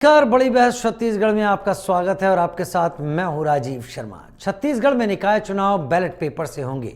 नमस्कार, बड़ी बहस छत्तीसगढ़ में आपका स्वागत है और आपके साथ मैं हूं राजीव शर्मा। छत्तीसगढ़ में निकाय चुनाव बैलेट पेपर से होंगे।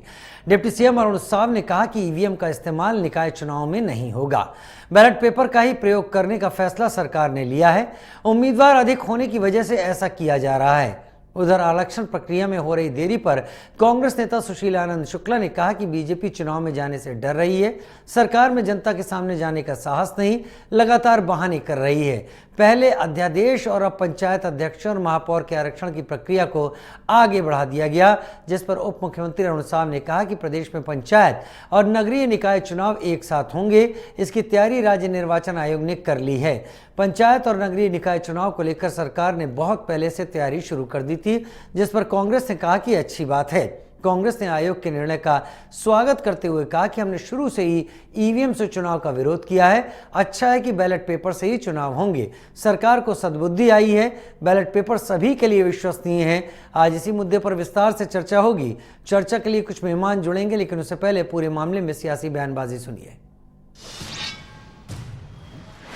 डिप्टी सीएम अरुण साव ने कहा कि ईवीएम का इस्तेमाल निकाय चुनाव में नहीं होगा। बैलेट पेपर का ही प्रयोग करने का फैसला सरकार ने लिया है। उम्मीदवार अधिक होने की वजह से ऐसा किया जा रहा है। उधर आरक्षण प्रक्रिया में हो रही देरी पर कांग्रेस नेता सुशील आनंद शुक्ला ने कहा कि बीजेपी चुनाव में जाने से डर रही है। सरकार में जनता के सामने जाने का साहस नहीं, लगातार बहाने कर रही है। पहले अध्यादेश और अब पंचायत अध्यक्ष और महापौर के आरक्षण की प्रक्रिया को आगे बढ़ा दिया गया, जिस पर उप मुख्यमंत्री अरुण साव ने कहा कि प्रदेश में पंचायत और नगरीय निकाय चुनाव एक साथ होंगे। इसकी तैयारी राज्य निर्वाचन आयोग ने कर ली है। पंचायत और नगरीय निकाय चुनाव को लेकर सरकार ने बहुत पहले से तैयारी शुरू कर दी थी, जिस पर कांग्रेस ने कहा कि अच्छी बात है। कांग्रेस ने आयोग के निर्णय का स्वागत करते हुए कहा कि हमने शुरू से ही ईवीएम से चुनाव का विरोध किया है। अच्छा है कि बैलेट पेपर से ही चुनाव होंगे। सरकार को सद्बुद्धि आई है। बैलेट पेपर सभी के लिए विश्वसनीय है। आज इसी मुद्दे पर विस्तार से चर्चा होगी। चर्चा के लिए कुछ मेहमान जुड़ेंगे, लेकिन उससे पहले पूरे मामले में सियासी बयानबाजी सुनिए।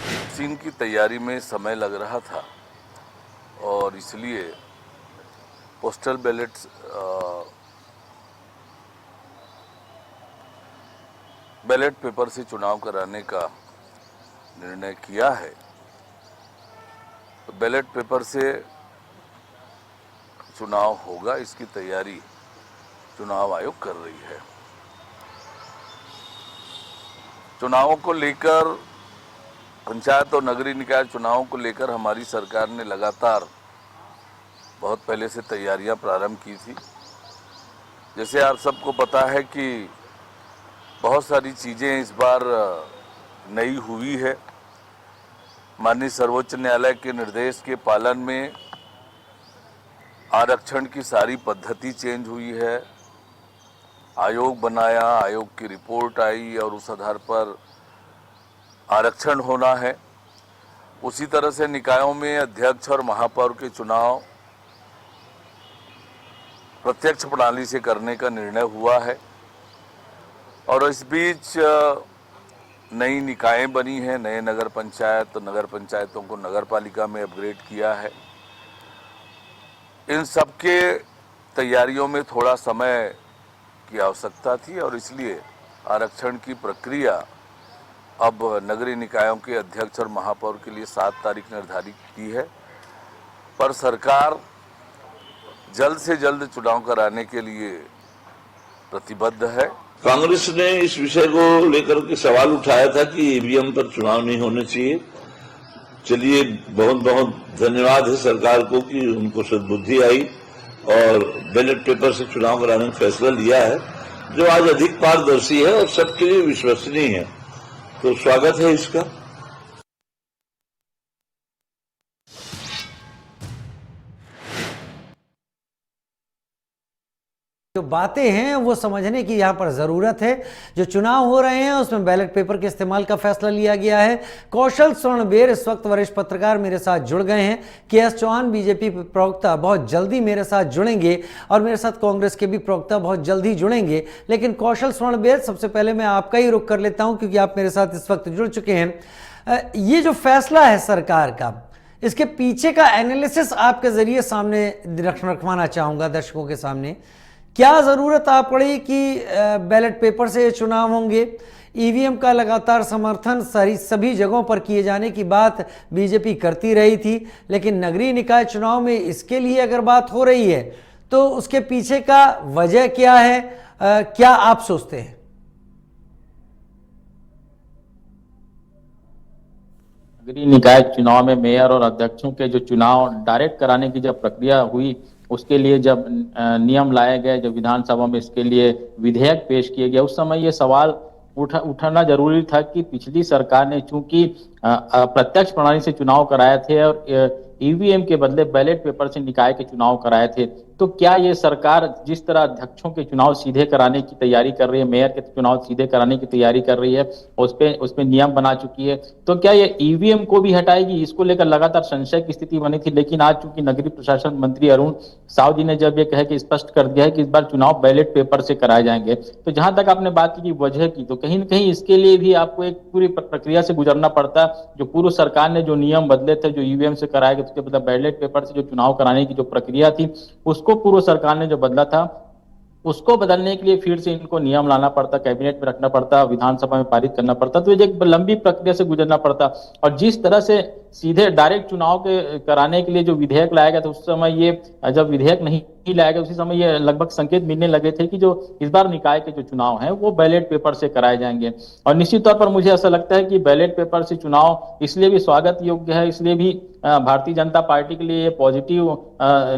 वैक्सीन की तैयारी में समय लग रहा था और इसलिए पोस्टल बैलेट पेपर से चुनाव कराने का निर्णय किया है। तो बैलेट पेपर से चुनाव होगा, इसकी तैयारी चुनाव आयोग कर रही है। चुनावों को लेकर, पंचायत और नगरीय निकाय चुनावों को लेकर हमारी सरकार ने लगातार बहुत पहले से तैयारियां प्रारंभ की थी। जैसे आप सबको पता है कि बहुत सारी चीज़ें इस बार नई हुई है। माननीय सर्वोच्च न्यायालय के निर्देश के पालन में आरक्षण की सारी पद्धति चेंज हुई है। आयोग बनाया, आयोग की रिपोर्ट आई और उस आधार पर आरक्षण होना है। उसी तरह से निकायों में अध्यक्ष और महापौर के चुनाव प्रत्यक्ष प्रणाली से करने का निर्णय हुआ है। और इस बीच नई निकायें बनी हैं, नए नगर पंचायत, तो नगर पंचायतों को नगर पालिका में अपग्रेड किया है। इन सब के तैयारियों में थोड़ा समय की आवश्यकता थी और इसलिए आरक्षण की प्रक्रिया अब नगरीय निकायों के अध्यक्ष और महापौर के लिए 7 तारीख निर्धारित की है। पर सरकार जल्द से जल्द चुनाव कराने के लिए प्रतिबद्ध है। कांग्रेस ने इस विषय को लेकर के सवाल उठाया था कि ईवीएम पर चुनाव नहीं होने चाहिए। चलिए, बहुत बहुत धन्यवाद है सरकार को कि उनको सद्बुद्धि आई और बैलेट पेपर से चुनाव कराने का फैसला लिया है, जो आज अधिक पारदर्शी है और सबके लिए विश्वसनीय है। तो स्वागत है इसका। जो बातें हैं वो समझने की यहाँ पर ज़रूरत है। जो चुनाव हो रहे हैं उसमें बैलेट पेपर के इस्तेमाल का फैसला लिया गया है। कौशल स्वर्णबेर इस वक्त वरिष्ठ पत्रकार मेरे साथ जुड़ गए हैं। के.एस. चौहान बीजेपी प्रवक्ता बहुत जल्दी मेरे साथ जुड़ेंगे और मेरे साथ कांग्रेस के भी प्रवक्ता बहुत जल्दी जुड़ेंगे। लेकिन कौशल स्वर्णबेर, सबसे पहले मैं आपका ही रुख कर लेता हूँ क्योंकि आप मेरे साथ इस वक्त जुड़ चुके हैं। ये जो फैसला है सरकार का, इसके पीछे का एनालिसिस आपके जरिए सामने रखवाना चाहूँगा दर्शकों के सामने। क्या ज़रूरत आ पड़ी कि बैलेट पेपर से चुनाव होंगे? ईवीएम का लगातार समर्थन सभी जगहों पर किए जाने की बात बीजेपी करती रही थी, लेकिन नगरीय निकाय चुनाव में इसके लिए अगर बात हो रही है तो उसके पीछे का वजह क्या है? क्या आप सोचते हैं? नगरीय निकाय चुनाव में मेयर और अध्यक्षों के जो चुनाव डायरेक्ट कराने की जब प्रक्रिया हुई, उसके लिए जब नियम लाए गए, जब विधानसभा में इसके लिए विधेयक पेश किए गए, उस समय ये सवाल उठाना जरूरी था कि पिछली सरकार ने चूंकि प्रत्यक्ष प्रणाली से चुनाव कराए थे और ईवीएम के बदले बैलेट पेपर से निकाय के चुनाव कराए थे, तो क्या ये सरकार जिस तरह अध्यक्षों के चुनाव सीधे कराने की तैयारी कर रही है, मेयर के चुनाव सीधे कराने की तैयारी कर रही है, उस पे नियम बना चुकी है, तो क्या ये ईवीएम को भी हटाएगी? इसको लेकर लगातार संशय की स्थिति बनी थी। लेकिन आज चूंकि नगरीय प्रशासन मंत्री अरुण साव जी ने जब ये कहे कि स्पष्ट कर दिया है कि इस बार चुनाव बैलेट पेपर से कराए जाएंगे, तो जहां तक आपने बात की वजह की, तो कहीं न कहीं इसके लिए भी आपको एक पूरी प्रक्रिया से गुजरना पड़ता जो पूर्व सरकार ने जो नियम बदले थे, जो ईवीएम से कराए गए थे, मतलब बैलेट पेपर से जो चुनाव कराने की जो प्रक्रिया थी, उसको पूर्व सरकार ने जो बदला था, उसको बदलने के लिए फिर से इनको नियम लाना पड़ता, कैबिनेट में रखना पड़ता, विधानसभा में पारित करना पड़ता, तो ये एक लंबी प्रक्रिया से गुजरना पड़ता। और जिस तरह से सीधे डायरेक्ट चुनाव के कराने के लिए जो विधेयक लाया गया था, उस समय ये जब विधेयक नहीं लाया गया, उसी समय ये लगभग संकेत मिलने लगे थे कि जो इस बार निकाय के जो चुनाव हैं वो बैलेट पेपर से कराए जाएंगे। और निश्चित तौर पर मुझे ऐसा लगता है कि बैलेट पेपर से चुनाव इसलिए भी स्वागत योग्य है, इसलिए भी भारतीय जनता पार्टी के लिए पॉजिटिव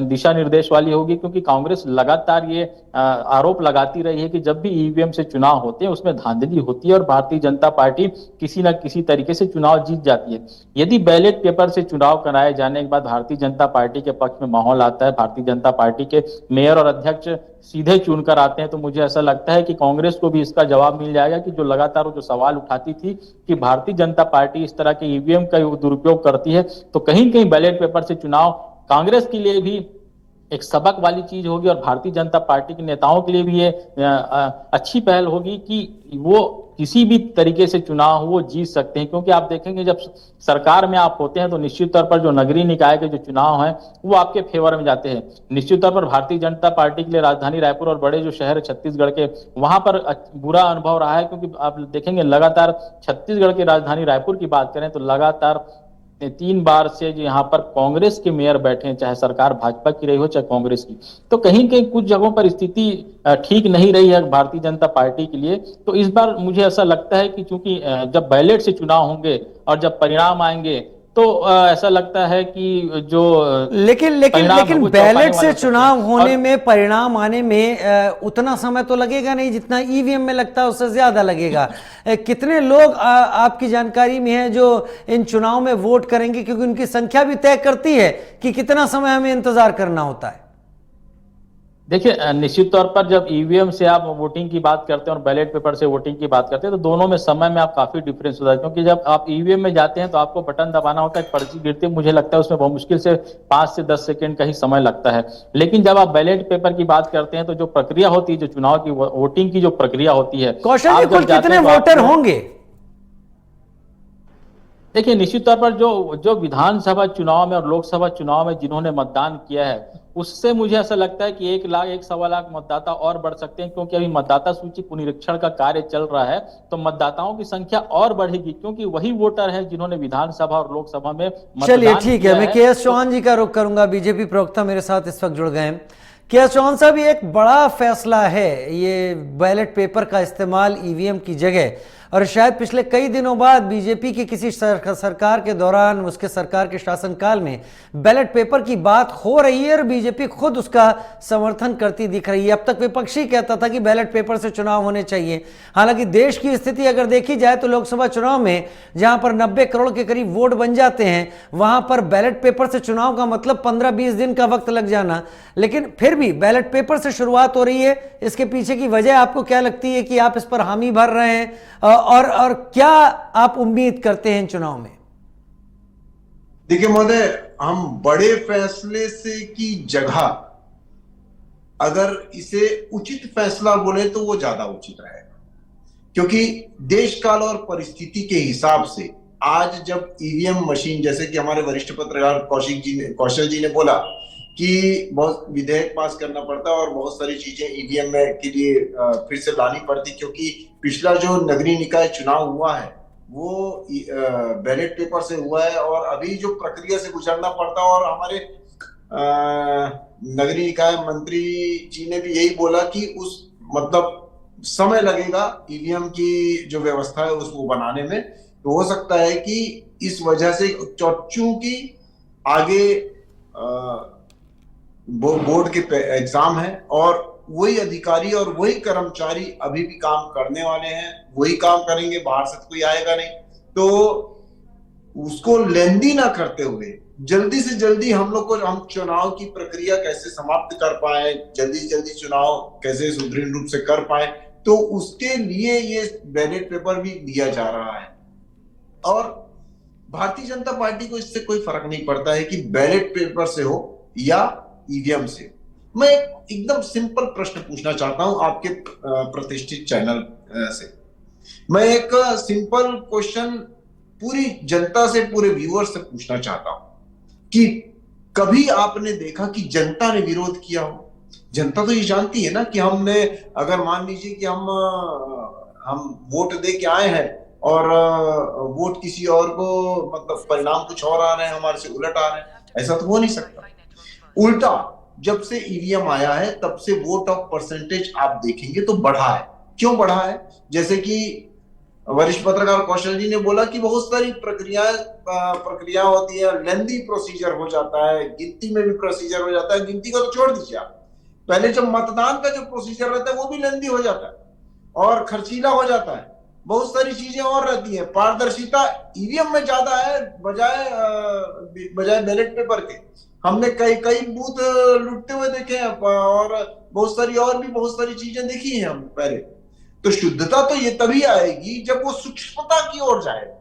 दिशा निर्देश वाली होगी, क्योंकि कांग्रेस लगातार ये आरोप लगाती रही है कि जब भी ईवीएम से चुनाव होते हैं उसमें धांधली होती है और भारतीय जनता पार्टी किसी न किसी तरीके से चुनाव जीत जाती है। यदि बैलेट पेपर से चुनाव कराए जाने के बाद भारतीय जनता पार्टी के पक्ष में माहौल आता है, भारतीय जनता पार्टी के मेयर और अध्यक्ष सीधे चुनकर आते हैं, तो मुझे ऐसा लगता है कि कांग्रेस को भी इसका जवाब मिल जाएगा कि जो लगातार वो जो सवाल उठाती थी कि भारतीय जनता पार्टी इस तरह के ईवीएम का दुरुपयोग करती है, तो कहीं कहीं बैलेट पेपर से चुनाव कांग्रेस के लिए भी एक सबक वाली चीज होगी और भारतीय जनता पार्टी के नेताओं के लिए भी ये अच्छी पहल होगी कि वो किसी भी तरीके से चुनाव वो जीत सकते हैं। क्योंकि आप देखेंगे जब सरकार में आप होते हैं तो निश्चित तौर पर जो नगरीय निकाय के जो चुनाव हैं वो आपके फेवर में जाते हैं। निश्चित तौर पर भारतीय जनता पार्टी के लिए राजधानी रायपुर और बड़े जो शहर छत्तीसगढ़ के, वहां पर बुरा अनुभव रहा है, क्योंकि आप देखेंगे लगातार छत्तीसगढ़ की राजधानी रायपुर की बात करें तो लगातार 3 बार से जो यहाँ पर कांग्रेस के मेयर बैठे हैं, चाहे सरकार भाजपा की रही हो चाहे कांग्रेस की, तो कहीं कहीं कुछ जगहों पर स्थिति ठीक नहीं रही है भारतीय जनता पार्टी के लिए। तो इस बार मुझे ऐसा लगता है कि चूंकि जब बैलेट से चुनाव होंगे और जब परिणाम आएंगे तो ऐसा लगता है कि जो लेकिन बैलेट से चुनाव होने में, परिणाम आने में उतना समय तो लगेगा नहीं जितना ईवीएम में लगता है, उससे ज्यादा लगेगा। कितने लोग आपकी जानकारी में है जो इन चुनाव में वोट करेंगे, क्योंकि उनकी संख्या भी तय करती है कि कितना समय हमें इंतजार करना होता है। देखिए, निश्चित तौर पर जब ईवीएम से आप वोटिंग की बात करते हैं और बैलेट पेपर से वोटिंग की बात करते हैं तो दोनों में समय में आप काफी डिफरेंस होता है। क्योंकि जब आप ईवीएम में जाते हैं तो आपको बटन दबाना होता है, पर्ची गिरती है, मुझे लगता है उसमें बहुत मुश्किल से 5 से 10 सेकंड का ही समय लगता है। लेकिन जब आप बैलेट पेपर की बात करते हैं तो जो प्रक्रिया होती है, जो चुनाव की वोटिंग की जो प्रक्रिया होती है, कौशल जी, कुल कितने वोटर होंगे? देखिए, निश्चित तौर पर जो विधानसभा चुनाव में और लोकसभा चुनाव में जिन्होंने मतदान किया है उससे मुझे ऐसा लगता है कि 1 लाख 1.25 लाख मतदाता और बढ़ सकते हैं, क्योंकि अभी मतदाता सूची पुनरीक्षण का कार्य चल रहा है। तो मतदाताओं की संख्या और बढ़ेगी, क्योंकि वही वोटर हैं जिन्होंने विधानसभा और लोकसभा में मतदान। चलिए ठीक है, मैं के.एस. चौहान जी का रुख करूंगा, बीजेपी प्रवक्ता मेरे साथ इस वक्त जुड़ गए। के.एस. चौहान साहब, ये एक बड़ा फैसला है, ये बैलेट पेपर का इस्तेमाल ईवीएम की जगह, और शायद पिछले कई दिनों बाद बीजेपी की किसी सरकार के दौरान, उसके सरकार के शासनकाल में बैलेट पेपर की बात हो रही है और बीजेपी खुद उसका समर्थन करती दिख रही है। अब तक विपक्षी कहता था कि बैलेट पेपर से चुनाव होने चाहिए। हालांकि देश की स्थिति अगर देखी जाए तो लोकसभा चुनाव में जहां पर 90 करोड़ के करीब वोट बन जाते हैं, वहां पर बैलेट पेपर से चुनाव का मतलब 15-20 दिन का वक्त लग जाना। लेकिन फिर भी बैलेट पेपर से शुरुआत हो रही है, इसके पीछे की वजह आपको क्या लगती है कि आप इस पर हामी भर रहे हैं, और क्या आप उम्मीद करते हैं चुनाव में? देखिए महोदय, हम बड़े फैसले से की जगह अगर इसे उचित फैसला बोले तो वो ज्यादा उचित रहेगा, क्योंकि देश काल और परिस्थिति के हिसाब से आज जब ईवीएम मशीन, जैसे कि हमारे वरिष्ठ पत्रकार कौशल जी ने बोला कि बहुत विधेयक पास करना पड़ता और बहुत सारी चीजें ईवीएम में के लिए फिर से लानी पड़ती, क्योंकि पिछला जो नगरीय निकाय चुनाव हुआ है वो बैलेट पेपर से हुआ है और अभी जो प्रक्रिया से गुजरना पड़ता। और हमारे नगरीय निकाय मंत्री जी ने भी यही बोला कि उस मतलब समय लगेगा ईवीएम की जो व्यवस्था है उसको बनाने में। तो हो सकता है कि इस वजह से, चूंकि आगे बोर्ड के एग्जाम है और वही अधिकारी और वही कर्मचारी अभी भी काम करने वाले हैं, वही काम करेंगे, बाहर से कोई आएगा नहीं, तो उसको लेंदी ना करते हुए जल्दी से जल्दी हम चुनाव की प्रक्रिया कैसे समाप्त कर पाए, जल्दी से जल्दी चुनाव कैसे सुदृढ़ रूप से कर पाए, तो उसके लिए ये बैलेट पेपर भी दिया जा रहा है। और भारतीय जनता पार्टी को इससे कोई फर्क नहीं पड़ता है कि बैलेट पेपर से हो या ईवीएम से। मैं एकदम सिंपल प्रश्न पूछना चाहता हूं आपके प्रतिष्ठित चैनल से। मैं एक सिंपल क्वेश्चन पूरी जनता से, पूरे व्यूअर्स से पूछना चाहता हूं कि कभी आपने देखा कि जनता ने विरोध किया हो? जनता तो ये जानती है ना कि हमने, अगर मान लीजिए कि हम वोट दे के आए हैं और वोट किसी और को, मतलब परिणाम कुछ और आ रहे हैं, हमारे से उलट आ रहे हैं, ऐसा तो हो नहीं सकता। उल्टा जब से ईवीएम आया है तब से वोट ऑफ परसेंटेज आप देखेंगे तो बढ़ा है। क्यों बढ़ा है? जैसे कि वरिष्ठ पत्रकार कौशल जी ने बोला कि बहुत सारी प्रक्रिया होती है, लेंदी प्रोसीजर हो जाता है, गिनती में भी प्रोसीजर हो जाता है। गिनती को तो छोड़ दीजिए आप, पहले जब मतदान का जो प्रोसीजर रहता है वो भी लेंदी हो जाता है और खर्चीला हो जाता है, बहुत सारी चीजें और रहती है। पारदर्शिता ईवीएम में ज्यादा है बजाय बैलेट पेपर के। हमने कई बूथ लुटते हुए देखे हैं और बहुत सारी चीजें देखी हैं हम पहले। तो शुद्धता तो ये तभी आएगी जब वो सूक्ष्मता की ओर जाएगा।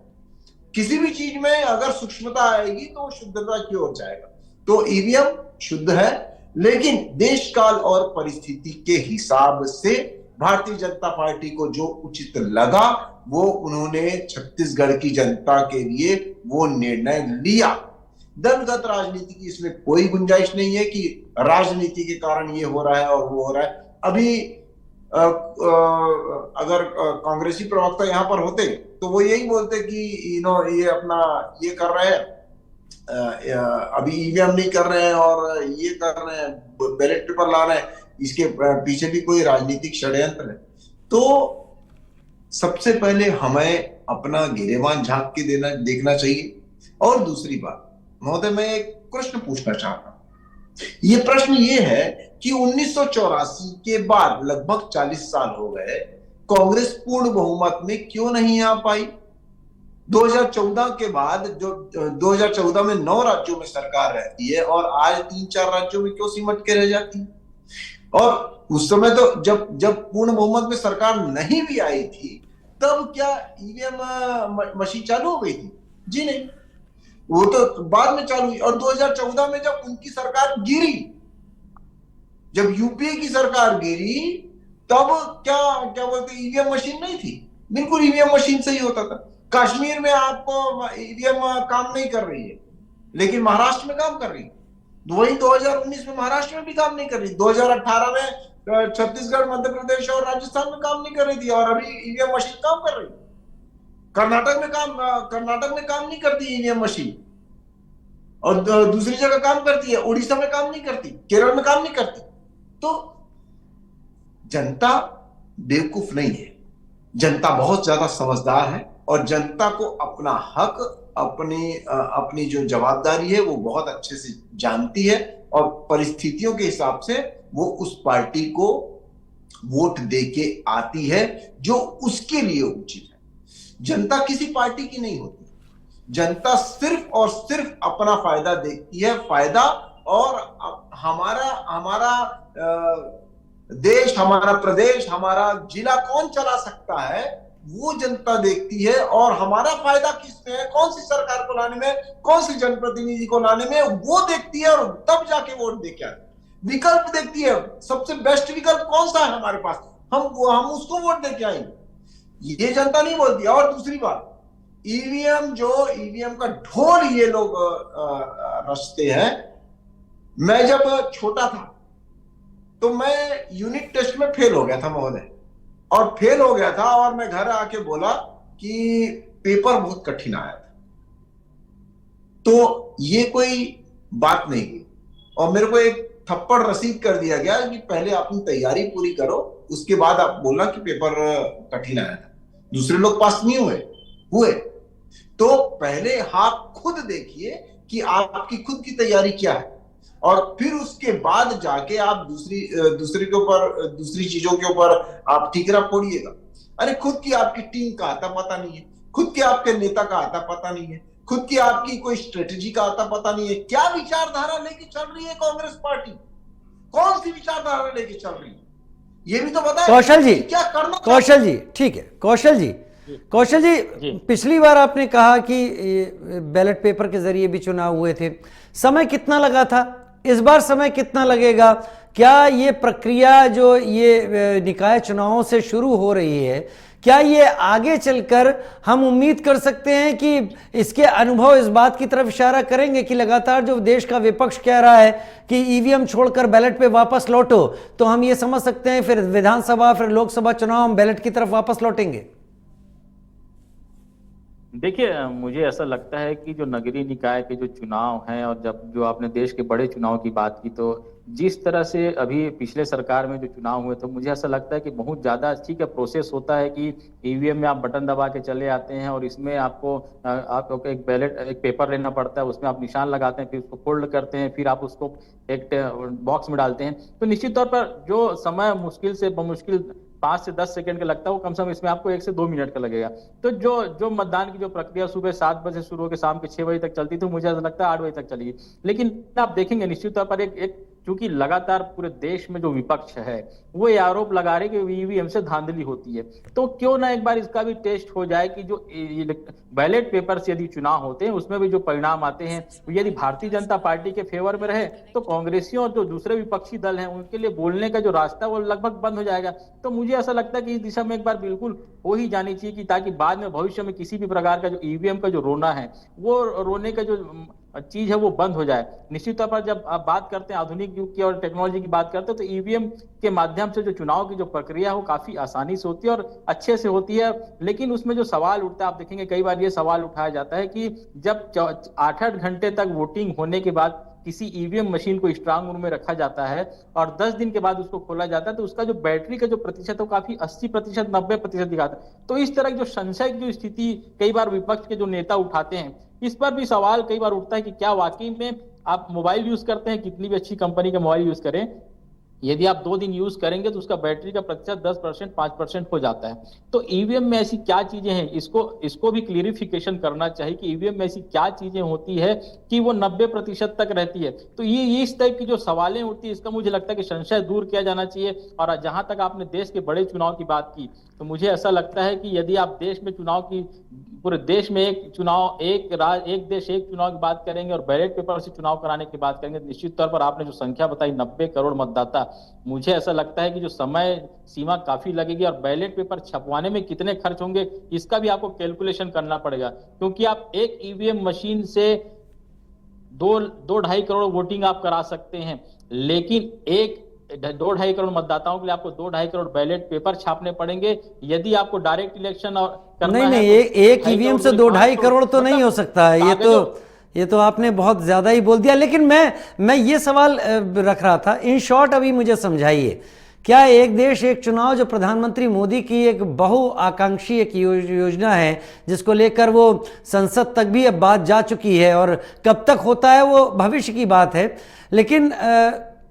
किसी भी चीज में अगर सूक्ष्मता आएगी तो वो शुद्धता की ओर जाएगा। तो ईवीएम शुद्ध है, लेकिन देश काल और परिस्थिति के हिसाब से भारतीय जनता पार्टी को जो उचित लगा वो उन्होंने छत्तीसगढ़ की जनता के लिए वो निर्णय लिया। दलगत राजनीति की इसमें कोई गुंजाइश नहीं है कि राजनीति के कारण ये हो रहा है और वो हो रहा है। अभी अगर कांग्रेसी प्रवक्ता यहाँ पर होते तो वो यही बोलते कि ये अपना ये कर रहे हैं, अभी ईवीएम नहीं कर रहे हैं और ये कर रहे हैं, बैलेट पेपर ला रहे हैं, इसके पीछे भी कोई राजनीतिक षड्यंत्र है। तो सबसे पहले हमें अपना गिरेबान झांक के देखना चाहिए। और दूसरी बात महोदय, मैं एक प्रश्न पूछना चाहता हूं। ये प्रश्न ये है कि 1984 के बाद लगभग 40 साल हो गए, कांग्रेस पूर्ण बहुमत में क्यों नहीं आ पाई? 2014 के बाद जो 2014 में 9 राज्यों में सरकार रहती है और आज 3-4 राज्यों में क्यों सिमट के रह जाती है? और उस समय तो जब पूर्ण बहुमत में सरकार नहीं भी आई थी तब क्या ईवीएम मशीन चालू हो गई थी? जी नहीं, वो तो बाद में चालू हुई। और 2014 में जब उनकी सरकार गिरी, जब यूपीए की सरकार गिरी, तब क्या बोलते, ईवीएम मशीन नहीं थी, बिल्कुल ईवीएम मशीन से ही होता था। कश्मीर में आपको ईवीएम काम नहीं कर रही है, लेकिन महाराष्ट्र में काम कर रही है। वही 2019 में महाराष्ट्र में भी काम नहीं कर रही, 2018 में छत्तीसगढ़, मध्य प्रदेश और राजस्थान में काम नहीं कर रही थी, और अभी ईवीएम मशीन काम कर रही है। कर्नाटक में काम नहीं करती ईवीएम मशीन, और दूसरी जगह काम करती है। उड़ीसा में काम नहीं करती, केरल में काम नहीं करती। तो जनता बेवकूफ नहीं है, जनता बहुत ज्यादा समझदार है और जनता को अपना हक, अपनी जो जवाबदारी है वो बहुत अच्छे से जानती है, और परिस्थितियों के हिसाब से वो उस पार्टी को वोट देके आती है जो उसके लिए उचित है। जनता किसी पार्टी की नहीं होती, जनता सिर्फ और सिर्फ अपना फायदा देखती है, फायदा। और हमारा देश, हमारा प्रदेश, हमारा जिला कौन चला सकता है वो जनता देखती है, और हमारा फायदा किसमें है, कौन सी सरकार को लाने में, कौन सी जनप्रतिनिधि को लाने में, वो देखती है, और तब जाके वोट दे के आती है। विकल्प देखती है, सबसे बेस्ट विकल्प कौन सा है हमारे पास, हम उसको वोट दे के आएंगे, ये जनता नहीं बोलती। और दूसरी बात, ईवीएम का ढोल ये लोग रचते हैं। मैं जब छोटा था तो मैं यूनिट टेस्ट में फेल हो गया था महोदय, और फेल हो गया था, और मैं घर आके बोला कि पेपर बहुत कठिन आया था। तो ये कोई बात नहीं की, और मेरे को एक थप्पड़ रसीद कर दिया गया कि पहले अपनी तैयारी पूरी करो, उसके बाद आप बोलना कि पेपर कठिन आया था। दूसरे लोग पास नहीं हुए। तो पहले आप खुद देखिए कि आपकी खुद की तैयारी क्या है, और फिर उसके बाद जाके आप दूसरी चीजों के ऊपर आप ठीकरा फोड़िएगा। अरे खुद की आपकी टीम का आता पता नहीं है, खुद के आपके नेता का आता पता नहीं है, खुद की आपकी कोई स्ट्रेटेजी का आता पता नहीं है। क्या विचारधारा लेके चल रही है कांग्रेस पार्टी, कौन सी विचारधारा लेके चल रही है, ये भी तो बताएं। कौशल जी, क्या करना, कौशल जी, ठीक है। कौशल जी, पिछली बार आपने कहा कि बैलेट पेपर के जरिए भी चुनाव हुए थे, समय कितना लगा था, इस बार समय कितना लगेगा? क्या ये प्रक्रिया जो ये निकाय चुनावों से शुरू हो रही है, क्या ये आगे चलकर हम उम्मीद कर सकते हैं कि इसके अनुभव इस बात की तरफ इशारा करेंगे कि लगातार जो देश का विपक्ष कह रहा है कि ईवीएम छोड़कर बैलेट पे वापस लौटो, तो हम ये समझ सकते हैं फिर विधानसभा फिर लोकसभा चुनाव हम बैलेट की तरफ वापस लौटेंगे? देखिए, मुझे ऐसा लगता है कि जो नगरीय निकाय के जो चुनाव हैं, और जब जो आपने देश के बड़े चुनाव की बात की, तो जिस तरह से अभी पिछले सरकार में जो चुनाव हुए, तो मुझे ऐसा लगता है कि बहुत ज्यादा ठीक है प्रोसेस होता है कि ईवीएम में आप बटन दबा के चले आते हैं और इसमें आपको एक बैलेट एक पेपर लेना पड़ता है, उसमें आप निशान लगाते हैं, फिर उसको फोल्ड करते हैं, फिर आप उसको एक बॉक्स में डालते हैं। तो निश्चित तौर पर जो समय मुश्किल से बमुश्किल 5 से 10 सेकंड का लगता है, वो कम से कम इसमें आपको 1 से 2 मिनट का लगेगा। तो जो मतदान की जो प्रक्रिया सुबह 7 बजे शुरू होकर शाम के 6 बजे तक चलती थी, मुझे ऐसा लगता है 8 बजे तक चलेगी। लेकिन आप देखेंगे निश्चित तौर पर एक क्योंकि लगातार पूरे देश में जो विपक्ष है वो ये आरोप लगा रहे कि ईवीएम से धांधली होती है, तो क्यों ना एक बार इसका भी टेस्ट हो जाए कि जो बैलेट पेपर से यदि चुनाव होते हैं उसमें भी जो परिणाम आते हैं, यदि भारतीय जनता पार्टी के फेवर में रहे तो कांग्रेसियों और जो दूसरे विपक्षी दल हैं उनके लिए बोलने का जो रास्ता वो लगभग बंद हो जाएगा। तो मुझे ऐसा लगता है कि इस दिशा में एक बार बिल्कुल हो ही जानी चाहिए कि ताकि बाद में भविष्य में किसी भी प्रकार का जो ईवीएम का जो रोना है, वो रोने का जो चीज है वो बंद हो जाए। निश्चित तौर पर जब आप बात करते हैं आधुनिक युग की और टेक्नोलॉजी की बात करते हैं, तो ईवीएम के माध्यम से जो चुनाव की जो प्रक्रिया है वो काफी आसानी से होती है और अच्छे से होती है। लेकिन उसमें जो सवाल उठता है, आप देखेंगे कई बार ये सवाल उठाया जाता है कि जब 8-8 घंटे तक वोटिंग होने के बाद किसी ईवीएम मशीन को स्ट्रांग रूम में रखा जाता है और 10 दिन के बाद उसको खोला जाता है, तो उसका जो बैटरी का जो प्रतिशत है वो काफी 80%, 90% दिखाता है। तो इस तरह की जो संशय की जो स्थिति कई बार विपक्ष के जो नेता उठाते हैं, इस पर भी सवाल कई बार उठता है कि क्या वाकई में आप मोबाइल यूज करते हैं, कितनी भी अच्छी कंपनी का मोबाइल यूज करें, यदि आप 2 दिन यूज करेंगे तो उसका बैटरी का प्रतिशत 10%, 5% हो जाता है। तो ईवीएम में ऐसी क्या चीजें हैं, इसको भी क्लियरिफिकेशन करना चाहिए कि ईवीएम में ऐसी क्या चीजें होती है कि वो 90% तक रहती है। तो ये इस टाइप की जो सवालें उठती है, इसका मुझे लगता है कि संशय दूर किया जाना चाहिए। और जहां तक आपने देश के बड़े चुनाव की बात की, तो मुझे ऐसा लगता है कि यदि आप देश में चुनाव की पूरे देश में एक देश एक चुनाव की बात करेंगे और बैलेट पेपर से चुनाव कराने की बात करेंगे, निश्चित तौर पर आपने जो संख्या बताई 90 करोड़ मतदाता, मुझे ऐसा लगता है कि जो समय सीमा काफी लगेगी और बैलेट पेपर छपवाने में कितने खर्च होंगे इसका भी आपको कैलकुलेशन करना पड़ेगा। क्योंकि आप एक ईवीएम मशीन से 2-2.5 करोड़ वोटिंग आप करा सकते हैं, लेकिन 2-2.5 करोड़ मतदाताओं के लिए आपको 2-2.5 करोड़ बैलेट पेपर छापने पड़ेंगे। यदि आपको डायरेक्ट इलेक्शन और करना नहीं, एक ईवीएम से 2-2.5 करोड़ तो नहीं हो सकता है। ये तो आपने बहुत ज्यादा ही बोल दिया। लेकिन मैं ये सवाल रख रहा था, इन शॉर्ट अभी मुझे समझाइए, क्या एक देश एक चुनाव जो प्रधानमंत्री मोदी की एक बहुआकांक्षी एक योजना है जिसको लेकर वो संसद तक भी अब बात जा चुकी है और कब तक होता है वो भविष्य की बात है, लेकिन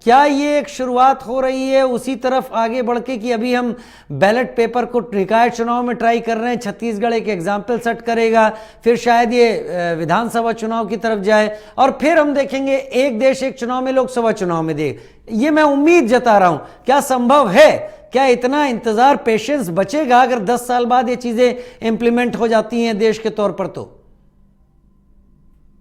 क्या ये एक शुरुआत हो रही है उसी तरफ आगे बढ़ के कि अभी हम बैलेट पेपर को निकाय चुनाव में ट्राई कर रहे हैं, छत्तीसगढ़ एक एग्जाम्पल सेट करेगा, फिर शायद ये विधानसभा चुनाव की तरफ जाए और फिर हम देखेंगे एक देश एक चुनाव में लोकसभा चुनाव में दे। ये मैं उम्मीद जता रहा हूं, क्या संभव है? क्या इतना इंतजार पेशेंस बचेगा अगर 10 साल बाद ये चीजें इंप्लीमेंट हो जाती हैं देश के तौर पर? तो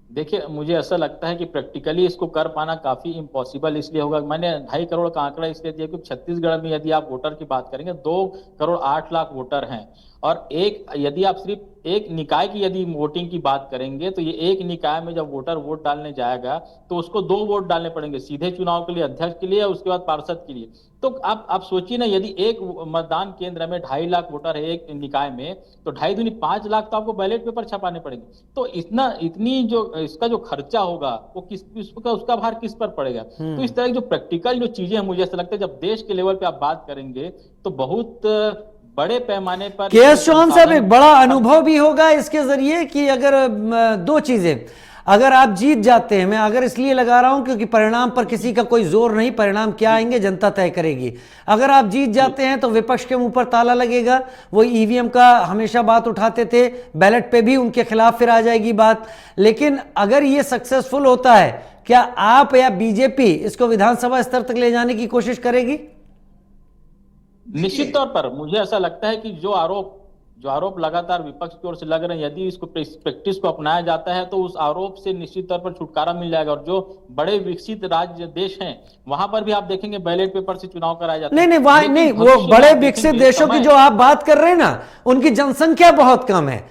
देखिए, मुझे ऐसा लगता है कि प्रैक्टिकली इसको कर पाना काफी इम्पॉसिबल इसलिए होगा। मैंने 2.5 करोड़ का आंकड़ा इसलिए दिया क्योंकि छत्तीसगढ़ में यदि आप वोटर की बात करेंगे 2 करोड़ 8 लाख वोटर हैं और यदि आप सिर्फ एक निकाय की यदि वोटिंग की बात करेंगे तो ये एक निकाय में जब वोटर वोट डालने जाएगा तो उसको 2 वोट डालने पड़ेंगे, सीधे चुनाव के लिए, अध्यक्ष के लिए और उसके बाद पार्षद के लिए। तो आप सोचिए ना, यदि एक मतदान केंद्र में 2.5 लाख वोटर है एक निकाय में, तो 2.5 दूनी 5 लाख तो आपको बैलेट पेपर छपाने पड़ेंगे। तो इतनी जो इसका जो खर्चा होगा वो उसका भार किस पर पड़ेगा? तो इस तरह की जो प्रैक्टिकल जो चीजें हैं, मुझे ऐसा लगता है जब देश के लेवल पे आप बात करेंगे तो बहुत बड़े पैमाने पर के.एस. चौहान साहब एक बड़ा अनुभव भी होगा इसके जरिए कि अगर 2 चीजें, अगर आप जीत जाते हैं, मैं अगर इसलिए लगा रहा हूं क्योंकि परिणाम पर किसी का कोई जोर नहीं, परिणाम क्या आएंगे जनता तय करेगी। अगर आप जीत जाते हैं तो विपक्ष के मुंह पर ताला लगेगा, वो ईवीएम का हमेशा बात उठाते थे, बैलेट पे भी उनके खिलाफ फिर आ जाएगी बात। लेकिन अगर ये सक्सेसफुल होता है, क्या आप या बीजेपी इसको विधानसभा स्तर तक ले जाने की कोशिश करेगी? निश्चित तौर पर मुझे ऐसा लगता है कि जो आरोप जो आरोप लगातार विपक्ष की ओर से लग रहे हैं, यदि इसको प्रैक्टिस को अपनाया जाता है तो उस आरोप से निश्चित तौर पर छुटकारा मिल जाएगा। और जो बड़े विकसित राज्य देश हैं वहां पर भी आप देखेंगे बैलेट पेपर से चुनाव कराए जाते हैं। नहीं नहीं, वहां नहीं, वो बड़े विकसित देशों की जो आप बात कर रहे हैं ना, उनकी जनसंख्या बहुत कम है।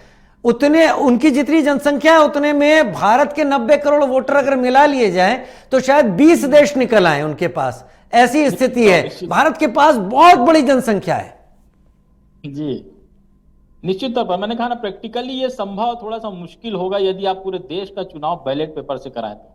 उतने उनकी जितनी जनसंख्या है उतने में भारत के 90 करोड़ वोटर अगर मिला लिए जाए तो शायद 20 देश निकल आए उनके पास। ऐसी स्थिति है, भारत के पास बहुत बड़ी जनसंख्या है। जी निश्चित तौर पर मैंने कहा ना, प्रैक्टिकली ये संभव थोड़ा सा मुश्किल होगा यदि आप पूरे देश का चुनाव बैलेट पेपर से कराएं तो।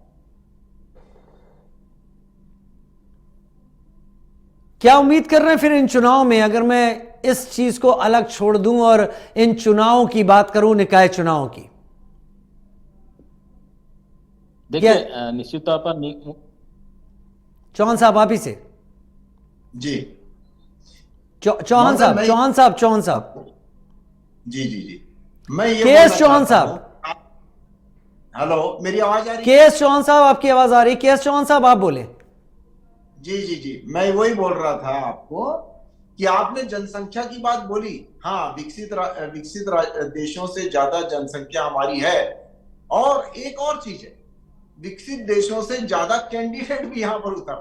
क्या उम्मीद कर रहे हैं फिर इन चुनाव में, अगर मैं इस चीज को अलग छोड़ दूं और इन चुनावों की बात करूं, निकाय चुनाव की? देखिए निश्चित तौर पर चौहान साहब आप ही से। जी चौहान साहब जी जी जी, मैं ये केएस चौहान साहब, हेलो, मेरी आवाज आ रही है? केएस चौहान साहब आपकी आवाज आ रही है। केएस चौहान साहब आप बोले। जी जी जी, मैं वही बोल रहा था आपको कि आपने जनसंख्या की बात बोली। हाँ, विकसित देशों से ज्यादा जनसंख्या हमारी है। और एक और चीज है, विकसित देशों से ज्यादा कैंडिडेट भी यहाँ पर उतर,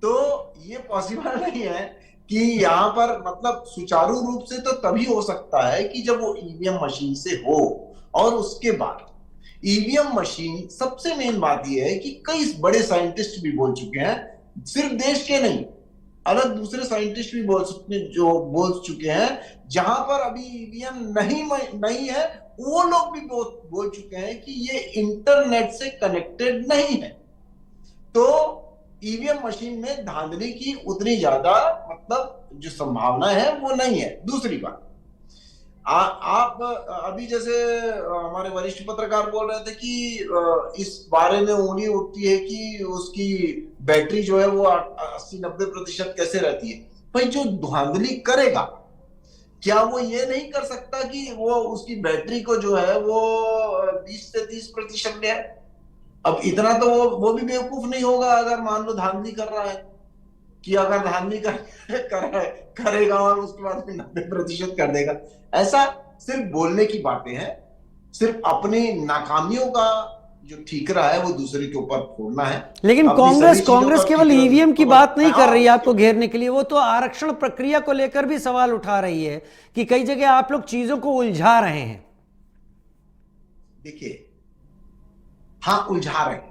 तो ये पॉसिबल नहीं है कि यहाँ पर मतलब सुचारू रूप से तो तभी हो सकता है कि जब वो ईवीएम मशीन से हो। और उसके बाद ईवीएम मशीन, सबसे मेन बात यह है कि कई बड़े साइंटिस्ट भी बोल चुके हैं, सिर्फ देश के नहीं, अलग दूसरे साइंटिस्ट भी बोल चुके हैं, जहां पर अभी ईवीएम नहीं है, वो लोग भी बोल चुके हैं कि ये इंटरनेट से कनेक्टेड नहीं है। तो ईवीएम मशीन में धांधली की उतनी ज्यादा मतलब जो संभावना है वो नहीं है। दूसरी बात, आप अभी जैसे हमारे वरिष्ठ पत्रकार बोल रहे थे कि इस बारे में उंगली उठती है कि उसकी बैटरी जो है वो 80-90% कैसे रहती है। भाई जो धांधली करेगा, क्या वो ये नहीं कर सकता कि वो उसकी बैटरी को जो है वो 20 से 30% ले आए? अब इतना तो वो भी बेवकूफ नहीं होगा अगर मान लो धांधली कर रहा है, कि अगर धांधली करेगा और उसके बाद 90% कर देगा। ऐसा सिर्फ बोलने की बातें हैं, सिर्फ अपनी नाकामियों का जो ठीकरा है वो दूसरे के ऊपर फोड़ना है। लेकिन कांग्रेस केवल ईवीएम की बात नहीं कर रही है आपको घेरने के लिए, वो तो आरक्षण प्रक्रिया को लेकर भी सवाल उठा रही है कि कई जगह आप लोग चीजों को उलझा रहे हैं। देखिए, हाँ उलझा रहे हैं,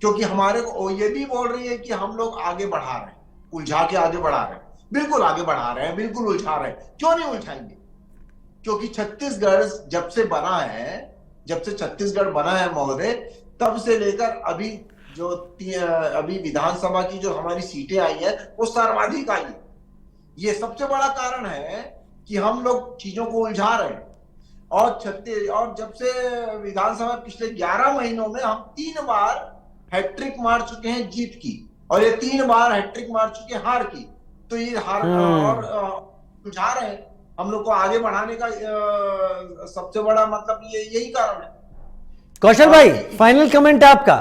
क्योंकि हमारे को ये भी बोल रही है कि हम लोग आगे बढ़ा रहे हैं, उलझा के आगे बढ़ा रहे हैं। बिल्कुल आगे बढ़ा रहे हैं, बिल्कुल उलझा रहे हैं। क्यों नहीं उलझाएंगे? क्योंकि छत्तीसगढ़ जब से छत्तीसगढ़ बना है महोदय, तब से लेकर अभी जो अभी विधानसभा की जो हमारी सीटें आई है वो सर्वाधिक आई है। ये सबसे बड़ा कारण है कि हम लोग चीजों को उलझा रहे हैं। और जब से विधानसभा पिछले 11 महीनों में हम 3 बार हैट्रिक मार चुके हैं जीत की, और ये 3 बार हैट्रिक मार चुके हैं हार की। तो ये हार और उलझा रहे हैं। हम लोग को आगे बढ़ाने का सबसे बड़ा मतलब यही कारण है। कौशल भाई, फाइनल कमेंट आपका।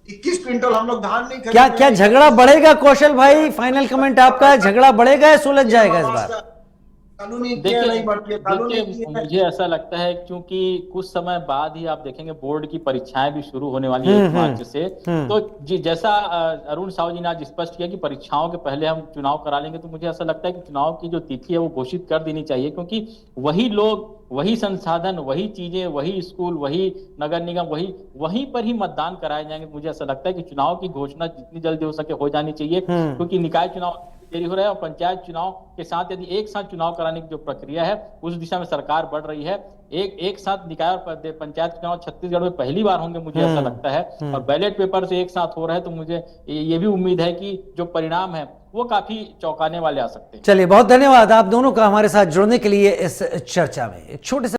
21 क्विंटल हम लोग धान नहीं क्या झगड़ा बढ़ेगा? कौशल भाई, फाइनल कमेंट आपका है, झगड़ा बढ़ेगा या सुलझ जाएगा इस बार? देखिए मुझे ऐसा लगता है क्योंकि कुछ समय बाद ही आप देखेंगे बोर्ड की परीक्षाएं भी शुरू होने वाली है 1 मार्च से। तो जैसा अरुण साहू जी ने आज स्पष्ट किया कि परीक्षाओं के पहले हम चुनाव करा लेंगे, तो मुझे ऐसा लगता है कि चुनाव की जो तिथि है वो घोषित कर देनी चाहिए, क्योंकि वही लोग, वही संसाधन, वही चीजें, वही स्कूल, वही नगर निगम, वहीं पर ही मतदान कराए जाएंगे। मुझे ऐसा लगता है कि चुनाव की घोषणा जितनी जल्दी हो सके हो जानी चाहिए, क्योंकि निकाय चुनाव देरी हो रहा है और पंचायत चुनाव के साथ यदि एक साथ चुनाव कराने की जो प्रक्रिया है उस दिशा में सरकार बढ़ रही है। एक साथ निकाय और पंचायत चुनाव छत्तीसगढ़ में पहली बार होंगे मुझे ऐसा लगता है, और बैलेट पेपर से एक साथ हो रहा है, तो मुझे ये भी उम्मीद है कि जो परिणाम है वो काफी चौंकाने वाले आ सकते हैं। चलिए, बहुत धन्यवाद आप दोनों का हमारे साथ जुड़ने के लिए इस चर्चा में। एक छोटे से